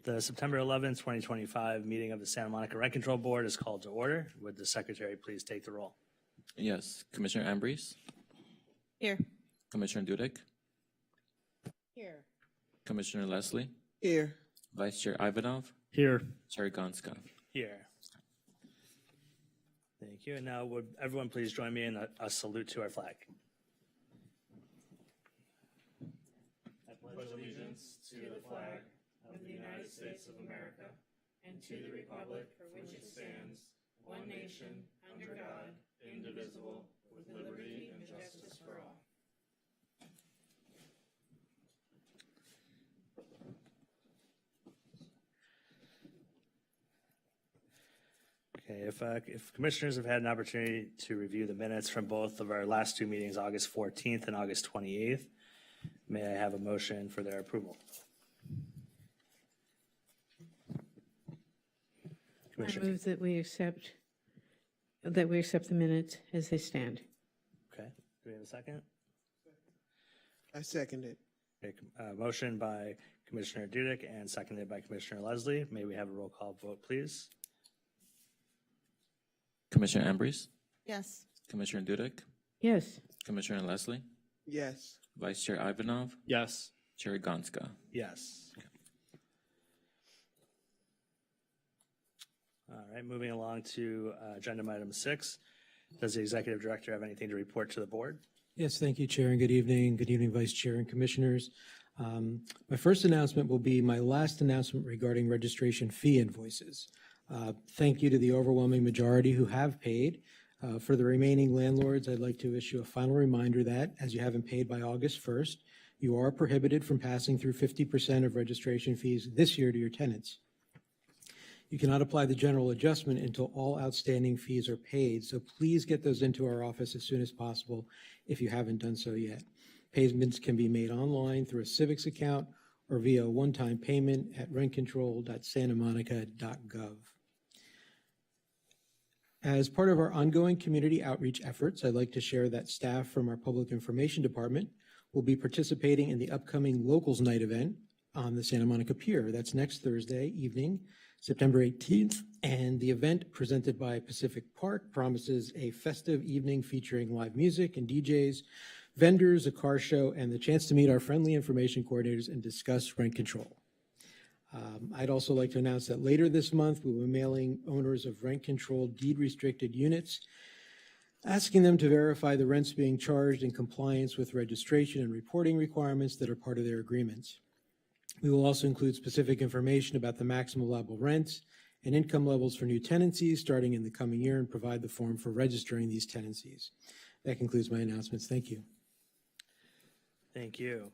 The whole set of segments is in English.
The September 11th, 2025 meeting of the Santa Monica Rent Control Board is called to order. Would the secretary please take the roll? Yes. Commissioner Ambrose, Here. Commissioner Dudek, Here. Commissioner Leslie, Here. Vice Chair Ivanov, Here. Chair Gonska. Here. Thank you. And now would everyone please join me in a salute to our flag? I pledge allegiance to the flag of the United States of America and to the republic for which it stands, one nation, under God, indivisible, with liberty and justice for all. Okay, if commissioners have had an opportunity to review the minutes from both of our last two meetings, August 14th and August 28th, may I have a motion for their approval? I move that we accept the minutes as they stand. Okay, do we have a second? I second it. Okay, motion by Commissioner Dudek and seconded by Commissioner Leslie. May we have a roll call vote, please? Commissioner Ambrose, Yes. Commissioner Dudek, Yes. Commissioner Leslie, Yes. Vice Chair Ivanov, Yes. Chair Gonska. Yes. All right, moving along to agenda item 6. Does the executive director have anything to report to the board? Yes, thank you, Chair, and good evening. Good evening, Vice Chair and Commissioners. My first announcement will be my last announcement regarding registration fee invoices. Thank you to the overwhelming majority who have paid. For the remaining landlords, I'd like to issue a final reminder that, as you haven't paid by August 1st, you are prohibited from passing through 50% of registration fees this year to your tenants. You cannot apply the general adjustment until all outstanding fees are paid, so please get those into our office as soon as possible if you haven't done so yet. Payments can be made online through a Civics account or via a one-time payment at rentcontrol.santamonica.gov. As part of our ongoing community outreach efforts, I'd like to share that staff from our Public Information Department will be participating in the upcoming Locals Night event on the Santa Monica Pier. That's next Thursday evening, September 18th, and the event presented by Pacific Park promises a festive evening featuring live music and DJs, vendors, a car show, and the chance to meet our friendly information coordinators and discuss rent control. I'd also like to announce that later this month, we will be mailing owners of rent-controlled deed-restricted units, asking them to verify the rents being charged in compliance with registration and reporting requirements that are part of their agreements. We will also include specific information about the maximum allowable rents and income levels for new tenancies starting in the coming year and provide the form for registering these tenancies. That concludes my announcements. Thank you. Thank you.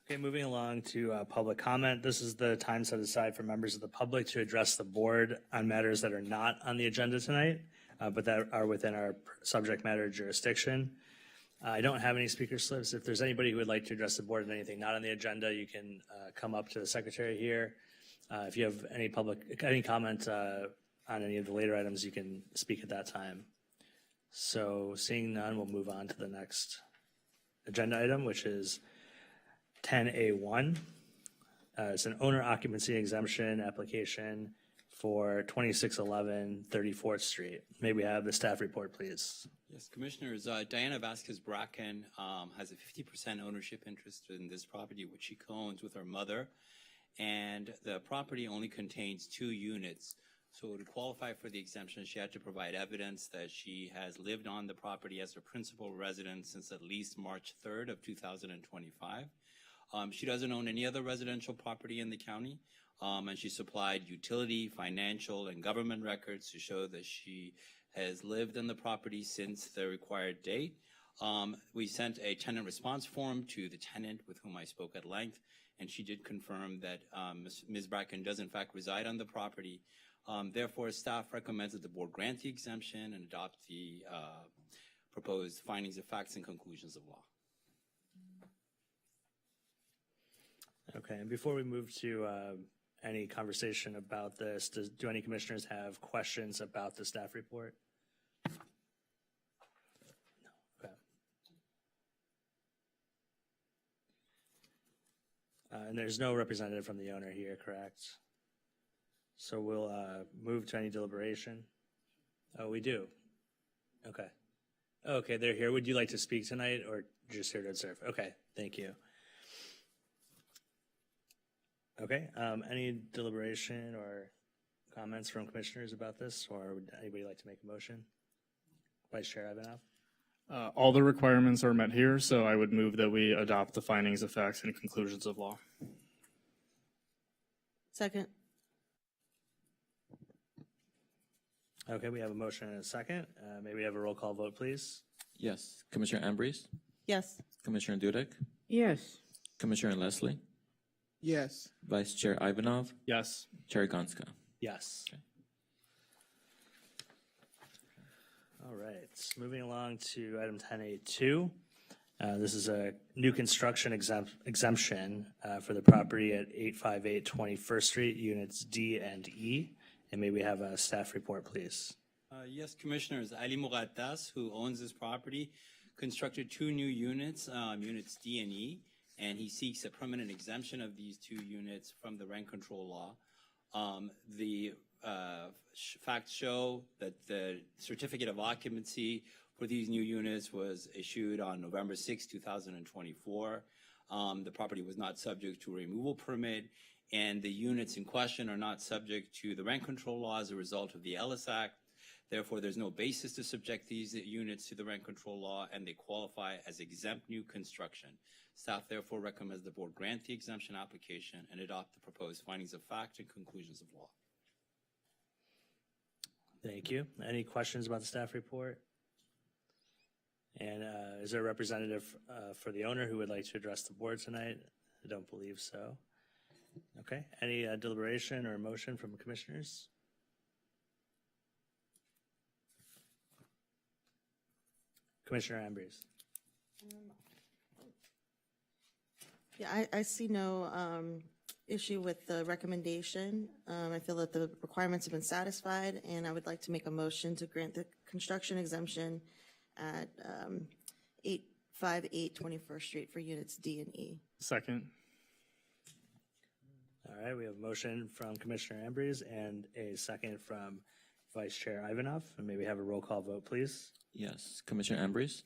Okay, moving along to public comment. This is the time set aside for members of the public to address the board on matters that are not on the agenda tonight, but that are within our subject matter jurisdiction. I don't have any speaker slips. If there's anybody who would like to address the board on anything not on the agenda, you can come up to the secretary here. If you have any comment on any of the later items, you can speak at that time. So seeing none, we'll move on to the next agenda item, which is 10A1. It's an owner occupancy exemption application for 2611 34th Street. May we have the staff report, please? Yes, Commissioners, Diana Vasquez-Bracken has a 50% ownership interest in this property, which she co-owns with her mother, and the property only contains 2 units. So to qualify for the exemption, she had to provide evidence that she has lived on the property as her principal residence since at least March 3rd of 2025. She doesn't own any other residential property in the county, and she supplied utility, financial, and government records to show that she has lived in the property since the required date. We sent a tenant response form to the tenant with whom I spoke at length, and she did confirm that Ms. Bracken does in fact reside on the property. Therefore, staff recommends that the board grant the exemption and adopt the proposed findings of facts and conclusions of law. Okay, and before we move to any conversation about this, do any commissioners have questions about the staff report? No, okay. And there's no representative from the owner here, correct? So we'll move to any deliberation. Oh, we do? Okay. Okay, they're here. Would you like to speak tonight or just here to observe? Okay, thank you. Okay, any deliberation or comments from commissioners about this, or would anybody like to make a motion? Vice Chair Ivanov? All the requirements are met here, so I would move that we adopt the findings of facts and conclusions of law. Second. Okay, we have a motion and a second. May we have a roll call vote, please? Yes. Commissioner Ambrose, Yes. Commissioner Dudek, Yes. Commissioner Leslie, Yes. Vice Chair Ivanov, Yes. Chair Gonska. Yes. Okay. All right, moving along to item 10A2. This is a new construction exemption for the property at 858 21st Street, units D and E. And may we have a staff report, please? Yes, Commissioners. Ali Mugattas, who owns this property, constructed 2 new units, units D and E, and he seeks a permanent exemption of these 2 units from the rent control law. The facts show that the certificate of occupancy for these new units was issued on November 6, 2024. The property was not subject to a removal permit, and the units in question are not subject to the rent control law as a result of the Ellis Act. Therefore, there's no basis to subject these units to the rent control law, and they qualify as exempt new construction. Staff therefore recommends the board grant the exemption application and adopt the proposed findings of fact and conclusions of law. Thank you. Any questions about the staff report? And is there a representative for the owner who would like to address the board tonight? I don't believe so. Okay. Any deliberation or motion from commissioners? Commissioner Ambrose. Yeah, I see no issue with the recommendation. I feel that the requirements have been satisfied, and I would like to make a motion to grant the construction exemption at 858 21st Street for units D and E. Second. All right, we have a motion from Commissioner Ambrose and a second from Vice Chair Ivanov. And may we have a roll call vote, please? Yes. Commissioner Ambrose,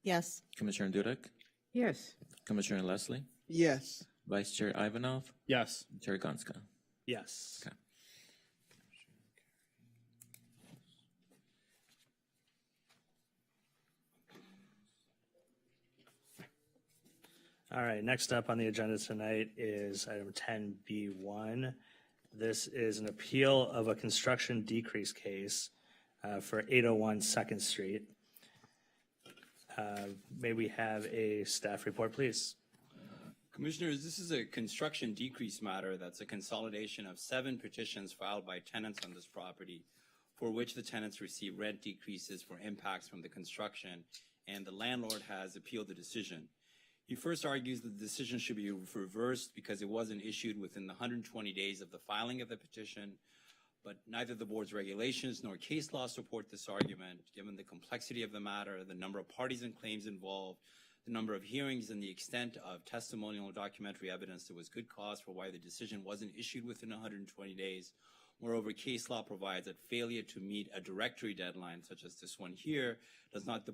Yes. Commissioner Dudek, Yes. Commissioner Leslie, Yes. Vice Chair Ivanov, Yes. Chair Gonska. Yes. Okay. All right, next up on the agenda tonight is item 10B1. This is an appeal of a construction decrease case for 801 2nd Street. May we have a staff report, please? Commissioners, this is a construction decrease matter that's a consolidation of 7 petitions filed by tenants on this property for which the tenants receive rent decreases for impacts from the construction, and the landlord has appealed the decision. He first argues that the decision should be reversed because it wasn't issued within the 120 days of the filing of the petition, but neither the board's regulations nor case law support this argument, given the complexity of the matter, the number of parties and claims involved, the number of hearings, and the extent of testimonial and documentary evidence. There was good cause for why the decision wasn't issued within 120 days. Moreover, case law provides that failure to meet a directory deadline, such as this one here, does not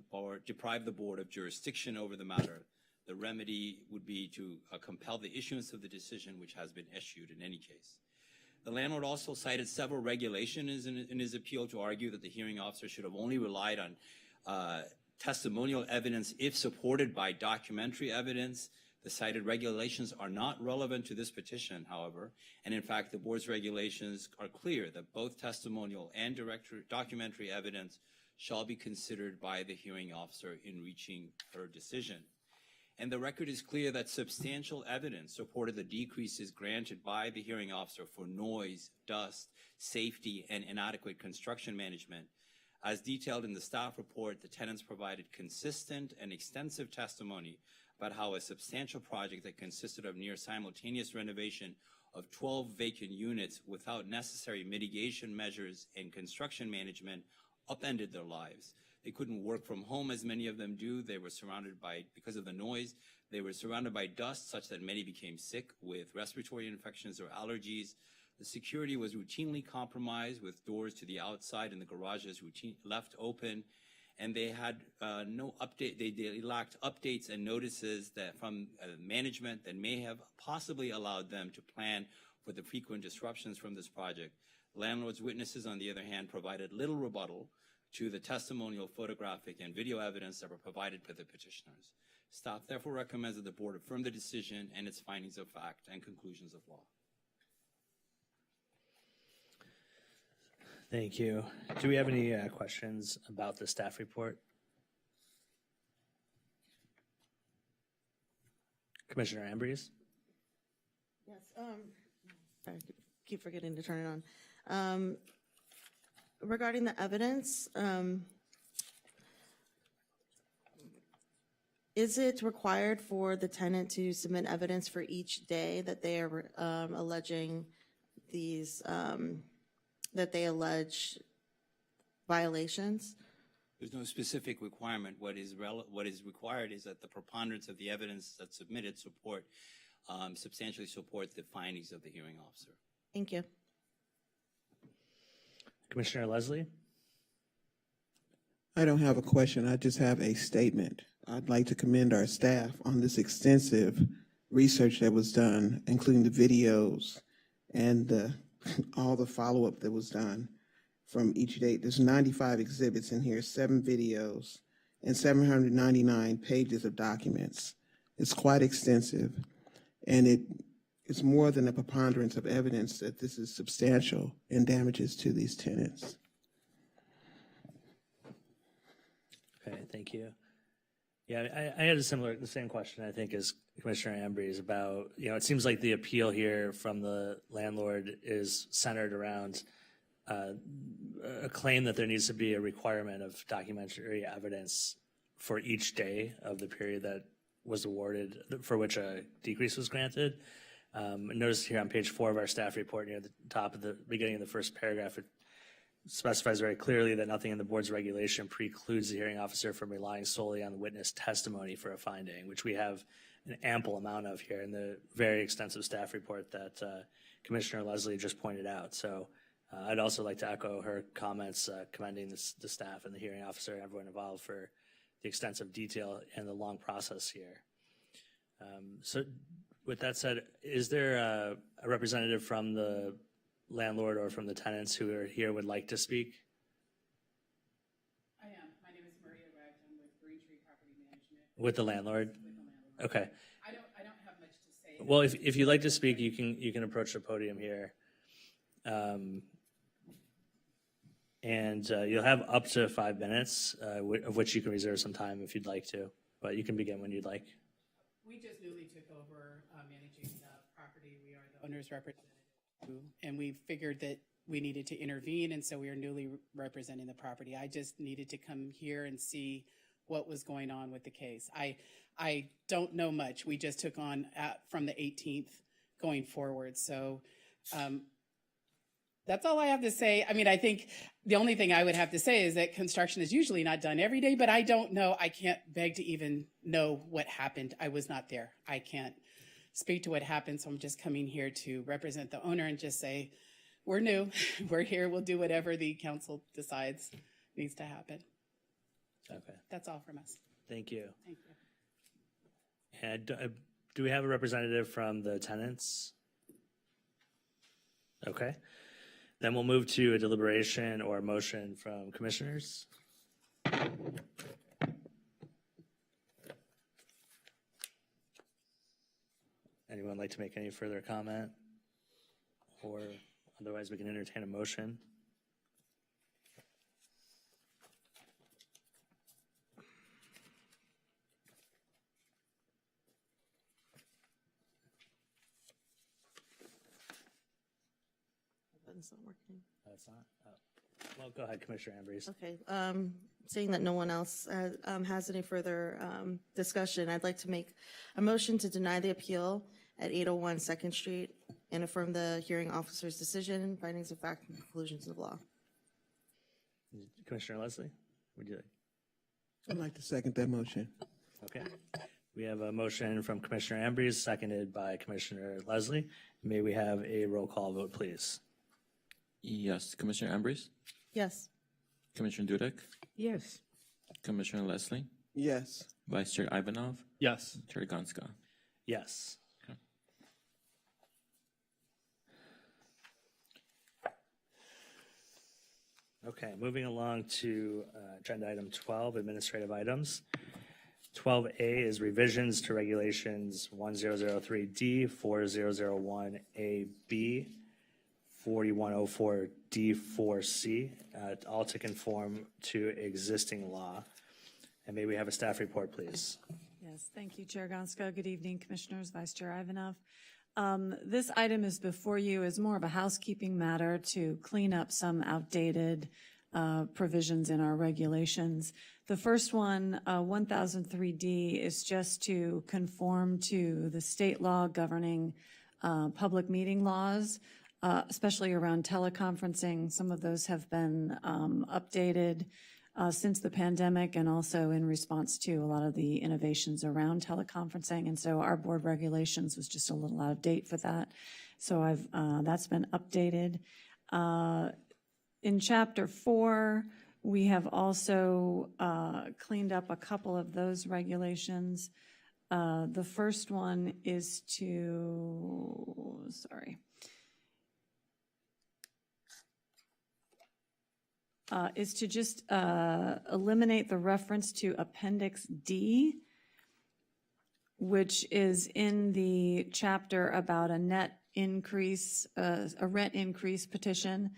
deprive the board of jurisdiction over the matter. The remedy would be to compel the issuance of the decision, which has been issued in any case. The landlord also cited several regulations in his appeal to argue that the hearing officer should have only relied on testimonial evidence if supported by documentary evidence. The cited regulations are not relevant to this petition, however, and in fact, the board's regulations are clear that both testimonial and documentary evidence shall be considered by the hearing officer in reaching her decision. And the record is clear that substantial evidence supported the decreases granted by the hearing officer for noise, dust, safety, and inadequate construction management. As detailed in the staff report, the tenants provided consistent and extensive testimony about how a substantial project that consisted of near simultaneous renovation of 12 vacant units without necessary mitigation measures and construction management upended their lives. They couldn't work from home as many of them do. They were surrounded by, because of the noise, They were surrounded by dust such that many became sick with respiratory infections or allergies. The security was routinely compromised with doors to the outside and the garages left open. And they had no update. They lacked updates and notices that from management that may have possibly allowed them to plan for the frequent disruptions from this project. Landlord's witnesses, on the other hand, provided little rebuttal to the testimonial, photographic, and video evidence that were provided by the petitioners. Staff therefore recommends that the board affirm the decision and its findings of fact and conclusions of law. Thank you. Do we have any questions about the staff report? Commissioner Ambrose? Yes, I keep forgetting to turn it on. Regarding the evidence, is it required for the tenant to submit evidence for each day that they are alleging these, that they allege violations? There's no specific requirement. What is required is that the preponderance of the evidence that's submitted substantially support the findings of the hearing officer. Thank you. Commissioner Leslie? I don't have a question. I just have a statement. I'd like to commend our staff on this extensive research that was done, including the videos and all the follow-up that was done from each date. There's 95 exhibits in here, 7 videos, and 799 pages of documents. It's quite extensive, and it's more than a preponderance of evidence that this is substantial and damages to these tenants. Okay, thank you. Yeah, I had the same question, I think, as Commissioner Ambrose about, it seems like the appeal here from the landlord is centered around a claim that there needs to be a requirement of documentary evidence for each day of the period that was awarded, for which a decrease was granted. Notice here on page 4 of our staff report, near the top of the beginning of the first paragraph, it specifies very clearly that nothing in the board's regulation precludes the hearing officer from relying solely on the witness testimony for a finding, which we have an ample amount of here in the very extensive staff report that Commissioner Leslie just pointed out. So I'd also like to echo her comments commending the staff and the hearing officer and everyone involved for the extensive detail and the long process here. So with that said, is there a representative from the landlord or from the tenants who are here would like to speak? I am. My name is Maria Ragg. I'm with Green Tree Property Management. With the landlord? With the landlord. Okay. I don't have much to say. Well, if you'd like to speak, you can approach the podium here. And you'll have up to 5 minutes, of which you can reserve some time if you'd like to, but you can begin when you'd like. We just newly took over managing the property. We are the owner's representative, and we figured that we needed to intervene, and so we are newly representing the property. I just needed to come here and see what was going on with the case. I don't know much. We just took on from the 18th going forward, so that's all I have to say. I mean, I think the only thing I would have to say is that construction is usually not done every day, but I don't know. I can't beg to even know what happened. I was not there. I can't speak to what happened, so I'm just coming here to represent the owner and just say, we're new, we're here, we'll do whatever the council decides needs to happen. Okay. That's all from us. Thank you. Thank you. And do we have a representative from the tenants? Okay. Then we'll move to a deliberation or a motion from commissioners. Anyone like to make any further comment? Or otherwise we can entertain a motion. Button's not working. Oh, it's not? Oh. Well, go ahead, Commissioner Ambrose. Okay, seeing that no one else has any further discussion, I'd like to make a motion to deny the appeal at 801 2nd Street and affirm the hearing officer's decision, findings of fact, and conclusions of law. Commissioner Leslie, would you like? I'd like to second that motion. Okay. We have a motion from Commissioner Ambrose, seconded by Commissioner Leslie. May we have a roll call vote, please? Yes, Commissioner Ambrose, Yes. Commissioner Dudek, Yes. Commissioner Leslie, Yes. Vice Chair Ivanov, Yes. Chair Gonska. Yes. Okay, moving along to agenda item 12, administrative items. 12A is revisions to regulations 1003D, 4001AB, 4104D4C, all to conform to existing law. And may we have a staff report, please? Yes, thank you, Chair Gonska. Good evening, Commissioners, Vice Chair Ivanov. This item is before you as more of a housekeeping matter to clean up some outdated provisions in our regulations. The first one, 1003D, is just to conform to the state law governing public meeting laws, especially around teleconferencing. Some of those have been updated since the pandemic and also in response to a lot of the innovations around teleconferencing. And so our board regulations was just a little out of date for that. So that's been updated. In Chapter 4, we have also cleaned up a couple of those regulations. The first one is to, just eliminate the reference to Appendix D, which is in the chapter about a net increase, a rent increase petition.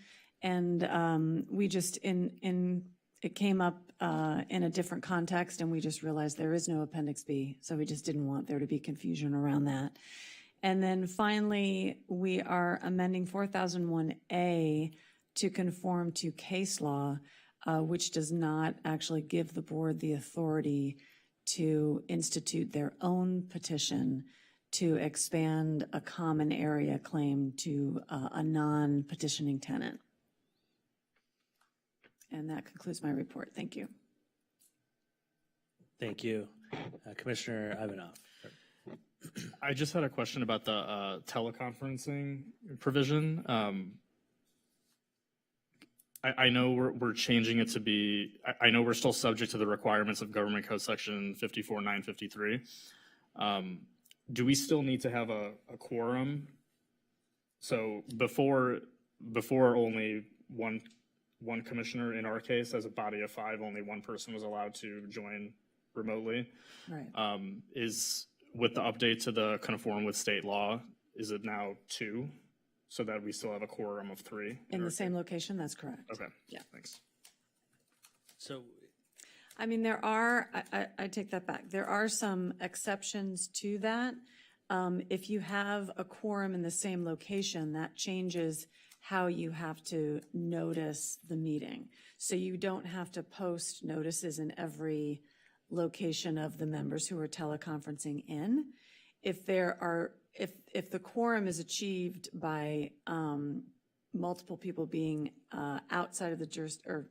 And we just, it came up in a different context, and we just realized there is no Appendix B, so we just didn't want there to be confusion around that. And then finally, we are amending 4001A to conform to case law, which does not actually give the board the authority to institute their own petition to expand a common area claim to a non-petitioning tenant. And that concludes my report. Thank you. Thank you. Commissioner Ivanov. I just had a question about the teleconferencing provision. I know we're changing it to be, I know we're still subject to the requirements of Government Code Section 54953. Do we still need to have a quorum? So before only one commissioner, in our case, as a body of 5, only one person was allowed to join remotely. Right. With the update to the conform with state law, is it now 2? So that we still have a quorum of 3? In the same location, that's correct. Okay. Yeah. Thanks. So, I mean, there are, I take that back. There are some exceptions to that. If you have a quorum in the same location, that changes how you have to notice the meeting. So you don't have to post notices in every location of the members who are teleconferencing in. If the quorum is achieved by multiple people being outside of the or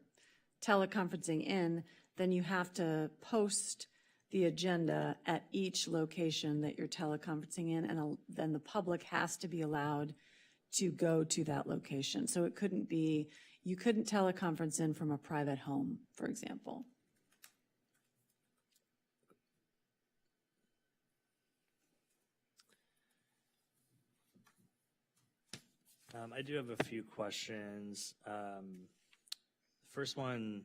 teleconferencing in, then you have to post the agenda at each location that you're teleconferencing in, and then the public has to be allowed to go to that location. So it couldn't be, you couldn't teleconference in from a private home, for example. I do have a few questions. First one,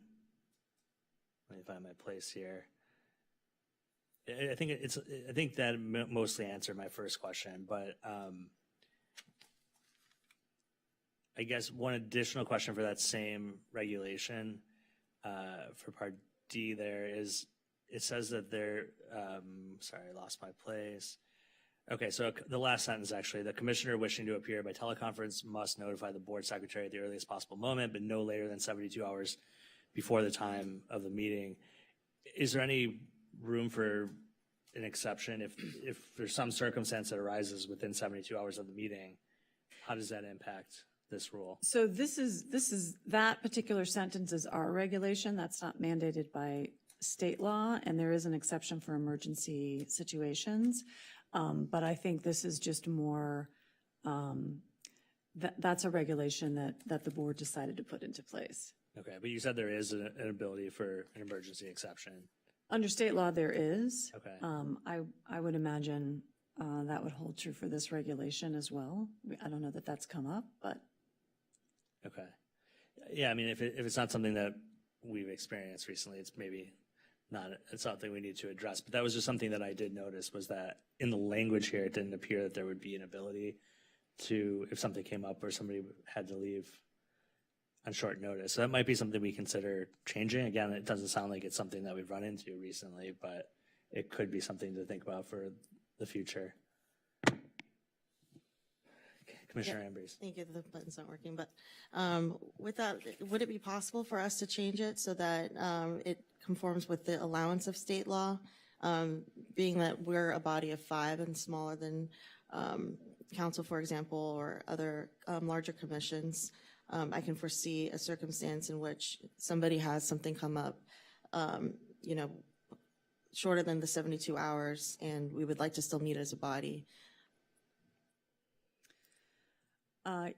let me find my place here. I think that mostly answered my first question, but I guess one additional question for that same regulation for Part D there is, it says that they're, sorry, I lost my place. Okay, so the last sentence, actually, the commissioner wishing to appear by teleconference must notify the board secretary at the earliest possible moment, but no later than 72 hours before the time of the meeting. Is there any room for an exception if there's some circumstance that arises within 72 hours of the meeting? How does that impact this rule? So this is that particular sentence is our regulation. That's not mandated by state law, and there is an exception for emergency situations. But I think this is just more, that's a regulation that the board decided to put into place. Okay, but you said there is an ability for an emergency exception. Under state law, there is. Okay. I would imagine that would hold true for this regulation as well. I don't know that that's come up, but Okay. Yeah, I mean, if it's not something that we've experienced recently, it's maybe not it's something we need to address. But that was just something that I did notice, was that in the language here, it didn't appear that there would be an ability to, if something came up or somebody had to leave on short notice. So that might be something we consider changing. Again, it doesn't sound like it's something that we've run into recently, but it could be something to think about for the future. Commissioner Ambrose. Thank you, the button's not working, but with that, would it be possible for us to change it so that it conforms with the allowance of state law? Being that we're a body of 5 and smaller than council, for example, or other larger commissions, I can foresee a circumstance in which somebody has something come up, shorter than the 72 hours, and we would like to still meet as a body.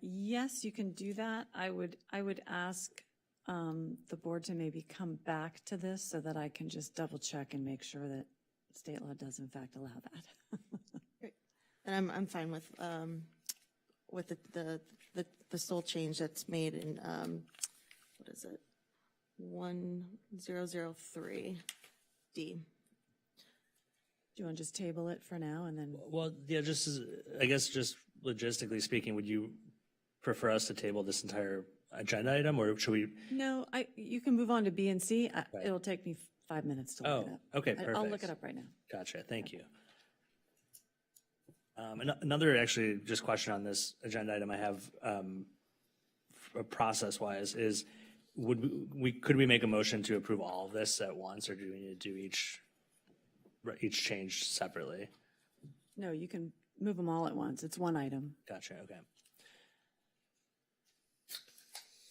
yes, you can do that. I would ask the board to maybe come back to this so that I can just double check and make sure that state law does in fact allow that. Great. And I'm fine with the sole change that's made in, what is it? 1003D. Do you want to just table it for now and then? Well, yeah, I guess just logistically speaking, would you prefer us to table this entire agenda item, or should we? No, you can move on to B and C. It'll take me 5 minutes to look it up. Okay, perfect. I'll look it up right now. Gotcha, thank you. Another actually just question on this agenda item I have, process-wise, is could we make a motion to approve all of this at once, or do we need to do each change separately? No, you can move them all at once. It's one item. Gotcha, okay.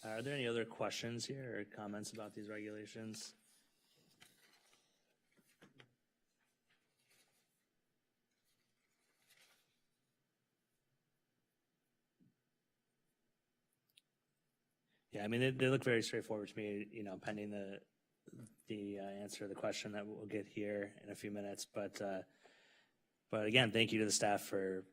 Are there any other questions here or comments about these regulations? Yeah, I mean, they look very straightforward to me, pending the answer to the question that we'll get here in a few minutes. But again, thank you to the staff for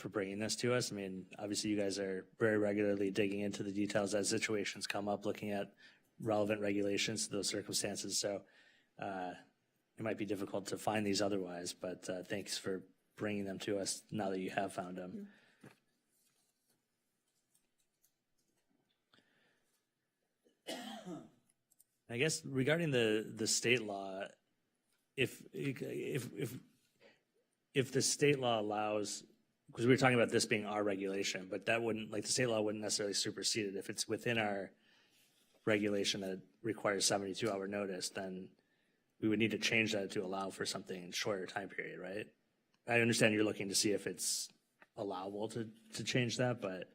bringing this to us. I mean, obviously you guys are very regularly digging into the details as situations come up, looking at relevant regulations to those circumstances. So it might be difficult to find these otherwise, but thanks for bringing them to us now that you have found them. Mm-hmm. I guess regarding the state law, if the state law allows, because we were talking about this being our regulation, but that wouldn't, like, the state law wouldn't necessarily supersede it. If it's within our regulation that requires 72-hour notice, then we would need to change that to allow for something in shorter time period, right? I understand you're looking to see if it's allowable to change that, but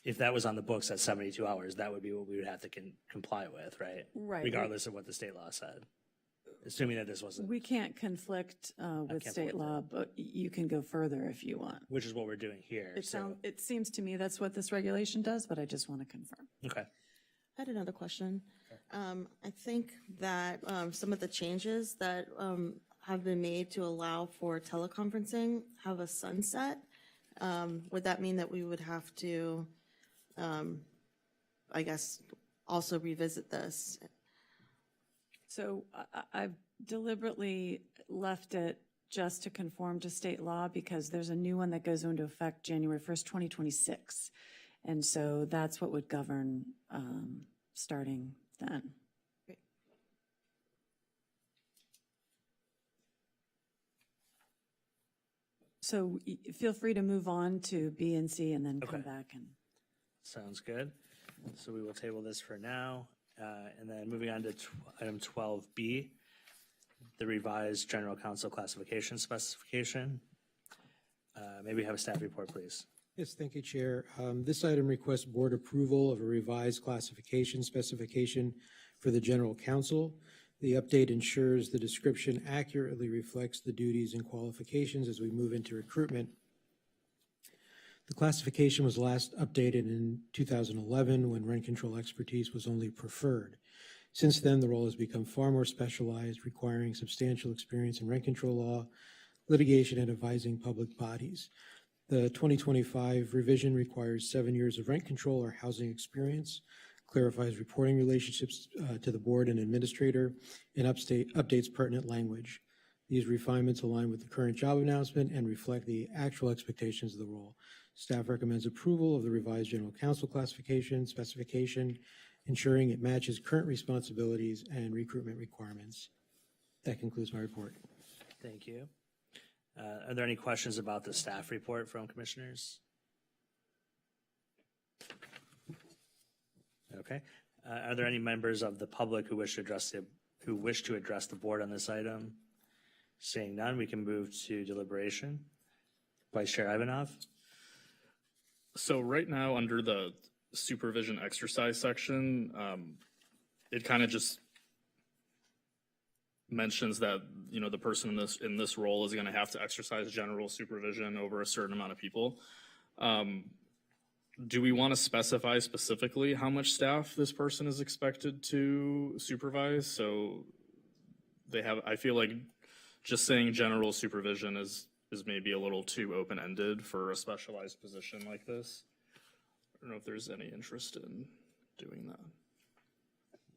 if that was on the books at 72 hours, that would be what we would have to comply with, right? Right. Regardless of what the state law said. Assuming that this wasn't. We can't conflict with state law, but you can go further if you want. Which is what we're doing here. It seems to me that's what this regulation does, but I just want to confirm. Okay. I had another question. I think that some of the changes that have been made to allow for teleconferencing have a sunset. Would that mean that we would have to, I guess, also revisit this? So I've deliberately left it just to conform to state law because there's a new one that goes into effect January 1st, 2026. And so that's what would govern starting then. Great. So feel free to move on to B and C and then come back. Sounds good. So we will table this for now. And then moving on to item 12B, the revised general counsel classification specification. May we have a staff report, please? Yes, thank you, Chair. This item requests board approval of a revised classification specification for the general counsel. The update ensures the description accurately reflects the duties and qualifications as we move into recruitment. The classification was last updated in 2011 when rent control expertise was only preferred. Since then, the role has become far more specialized, requiring substantial experience in rent control law, litigation, and advising public bodies. The 2025 revision requires 7 years of rent control or housing experience, clarifies reporting relationships to the board and administrator, and updates pertinent language. These refinements align with the current job announcement and reflect the actual expectations of the role. Staff recommends approval of the revised general counsel classification specification, ensuring it matches current responsibilities and recruitment requirements. That concludes my report. Thank you. Are there any questions about the staff report from commissioners? Okay. Are there any members of the public who wish to address the board on this item? Seeing none, we can move to deliberation. Vice Chair Ivanov? So right now, under the supervision exercise section, it kind of just mentions that, you know, the person in this role is going to have to exercise general supervision over a certain amount of people. Do we want to specify specifically how much staff this person is expected to supervise? So they have, I feel like just saying general supervision is maybe a little too open-ended for a specialized position like this. I don't know if there's any interest in doing that.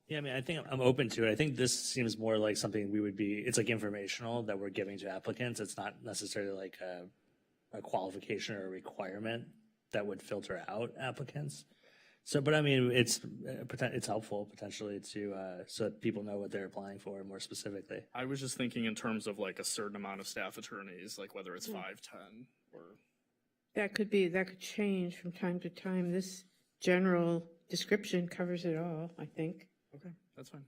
Yeah, I mean, I think I'm open to it. I think this seems more like something it's like informational that we're giving to applicants. It's not necessarily like a qualification or a requirement that would filter out applicants. So, but I mean, it's helpful potentially so that people know what they're applying for more specifically. I was just thinking in terms of like a certain amount of staff attorneys, like whether it's 5, 10, or. That could change from time to time. This general description covers it all, I think. Okay, that's fine.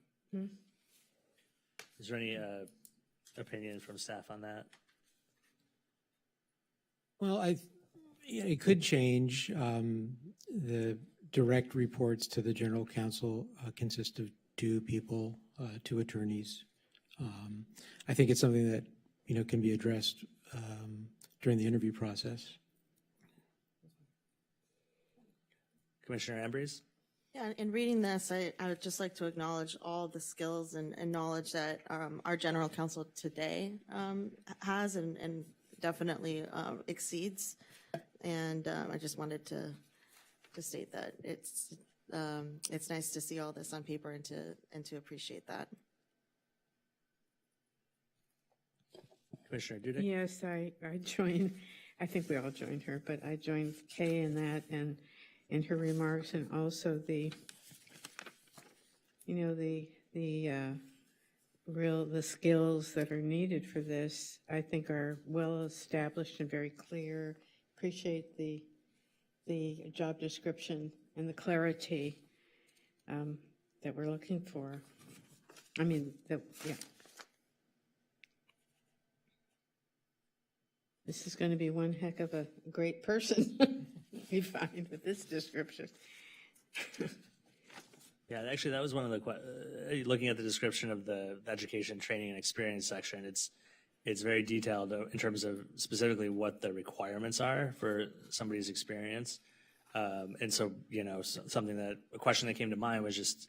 Is there any opinion from staff on that? Well, it could change. The direct reports to the general counsel consist of 2 people, 2 attorneys. I think it's something that, you know, can be addressed during the interview process. Commissioner Ambrose? Yeah, in reading this, I would just like to acknowledge all the skills and knowledge that our general counsel today has and definitely exceeds. And I just wanted to state that it's nice to see all this on paper and to appreciate that. Commissioner Dudek? Yes, I join, I think we all joined her, but I joined Kay in that and in her remarks, and also the skills that are needed for this, I think are well established and very clear. Appreciate the job description and the clarity that we're looking for. I mean, yeah. This is going to be one heck of a great person we find with this description. Yeah, actually, that was one of the looking at the description of the education, training, and experience section. It's very detailed in terms of specifically what the requirements are for somebody's experience. And so, you know, a question that came to mind was just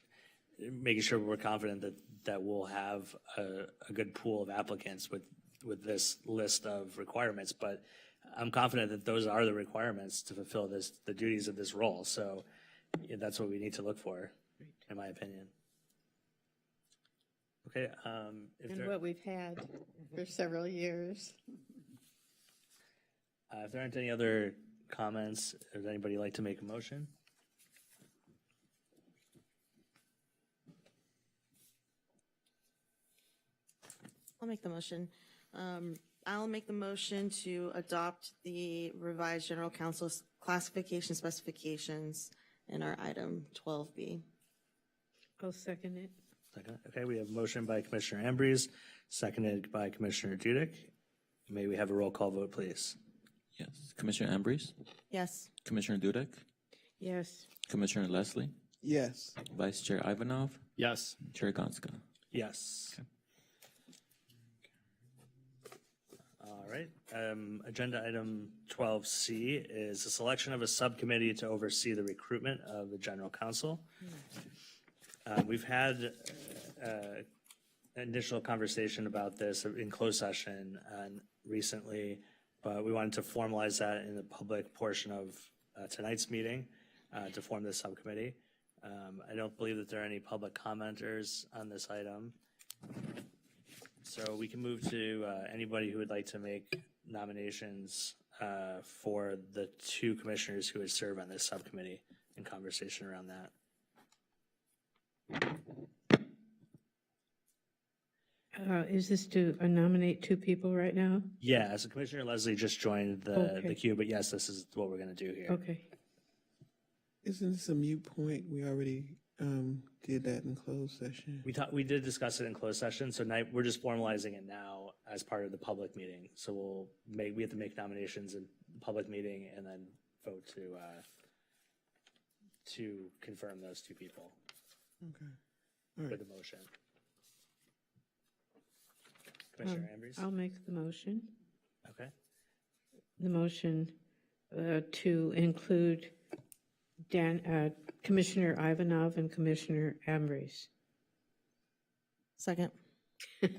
making sure we're confident that we'll have a good pool of applicants with this list of requirements. But I'm confident that those are the requirements to fulfill the duties of this role. So that's what we need to look for, in my opinion. Okay. And what we've had for several years. If there aren't any other comments, would anybody like to make a motion? I'll make the motion. I'll make the motion to adopt the revised general counsel's classification specifications in our item 12B. I'll second it. Second. Okay, we have a motion by Commissioner Ambrose, seconded by Commissioner Dudek. May we have a roll call vote, please? Yes. Commissioner Ambrose? Yes. Commissioner Dudek? Yes. Commissioner Leslie? Yes. Vice Chair Ivanov? Yes. Chair Gonska? Yes. All right. Agenda item 12C is the selection of a subcommittee to oversee the recruitment of the general counsel. We've had initial conversation about this in closed session recently, but we wanted to formalize that in the public portion of tonight's meeting to form this subcommittee. I don't believe that there are any public commenters on this item. So we can move to anybody who would like to make nominations for the two commissioners who would serve on this subcommittee and conversation around that. Is this to nominate two people right now? Yeah, so Commissioner Leslie just joined the Okay. queue, but yes, this is what we're going to do here. Okay. Isn't this a moot point? We already did that in closed session. We did discuss it in closed session, so now we're just formalizing it now as part of the public meeting. So we have to make nominations in the public meeting and then vote to confirm those two people Okay. All with right. the motion. Commissioner Ambrose? I'll make the motion. Okay. The motion to include Commissioner Ivanov and Commissioner Ambrose. Second. Okay,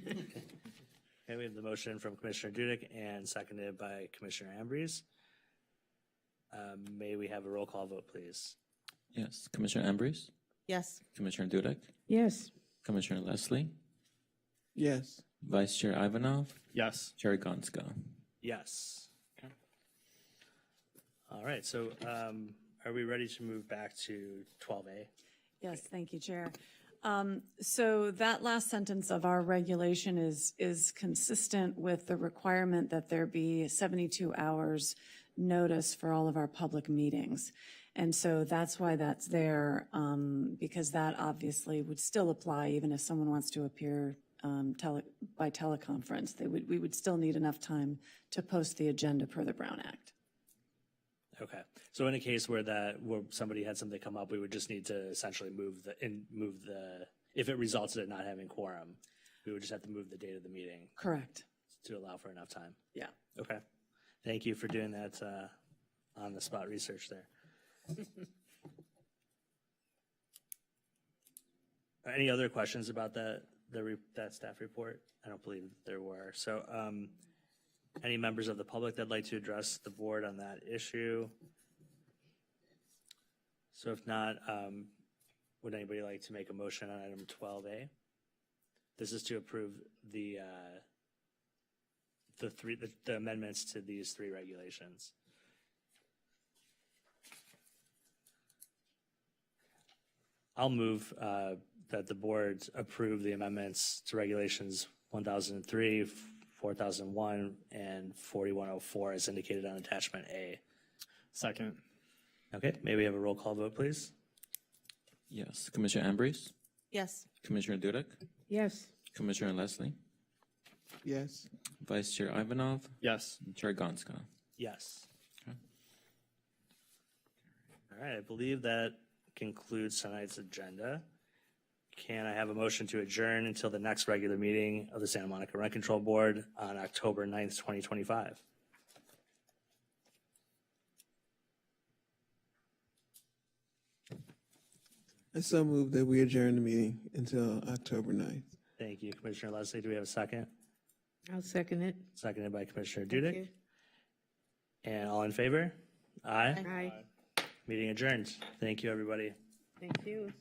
we have the motion from Commissioner Dudek and seconded by Commissioner Ambrose. May we have a roll call vote, please? Yes. Commissioner Ambrose, Yes. Commissioner Dudek, Yes. Commissioner Leslie, Yes. Vice Chair Ivanov, Yes. Chair Gonska. Yes. All right, so are we ready to move back to 12A? Yes, thank you, Chair. So that last sentence of our regulation is consistent with the requirement that there be 72 hours notice for all of our public meetings. And so that's why that's there, because that obviously would still apply even if someone wants to appear by teleconference. We would still need enough time to post the agenda per the Brown Act. Okay, so in a case where somebody had something come up, we would just need to essentially move if it resulted in not having quorum, we would just have to move the date of the meeting Correct. to allow for enough time. Yeah. Okay, thank you for doing that on-the-spot research there. Any other questions about that staff report? I don't believe there were. So any members of the public that'd like to address the board on that issue? So if not, would anybody like to make a motion on item 12A? This is to approve the amendments to these three regulations. I'll move that the board approve the amendments to regulations 1003, 4001, and 4104 as indicated on attachment A. Second. Okay, may we have a roll call vote, please? Yes. Commissioner Ambrose, Yes. Commissioner Dudek, Yes. Commissioner Leslie, Yes. Vice Chair Ivanov, Yes. and Chair Gonska. Yes. Okay. All right, I believe that concludes tonight's agenda. Can I have a motion to adjourn until the next regular meeting of the Santa Monica Rent Control Board on October 9th, 2025? I so move that we adjourn the meeting until October 9th. Thank you, Commissioner Leslie. Do we have a second? I'll second it. Seconded by Commissioner Thank Dudek. you. And all in favor? Aye. Aye. Meeting adjourned. Thank you, everybody. Thank you.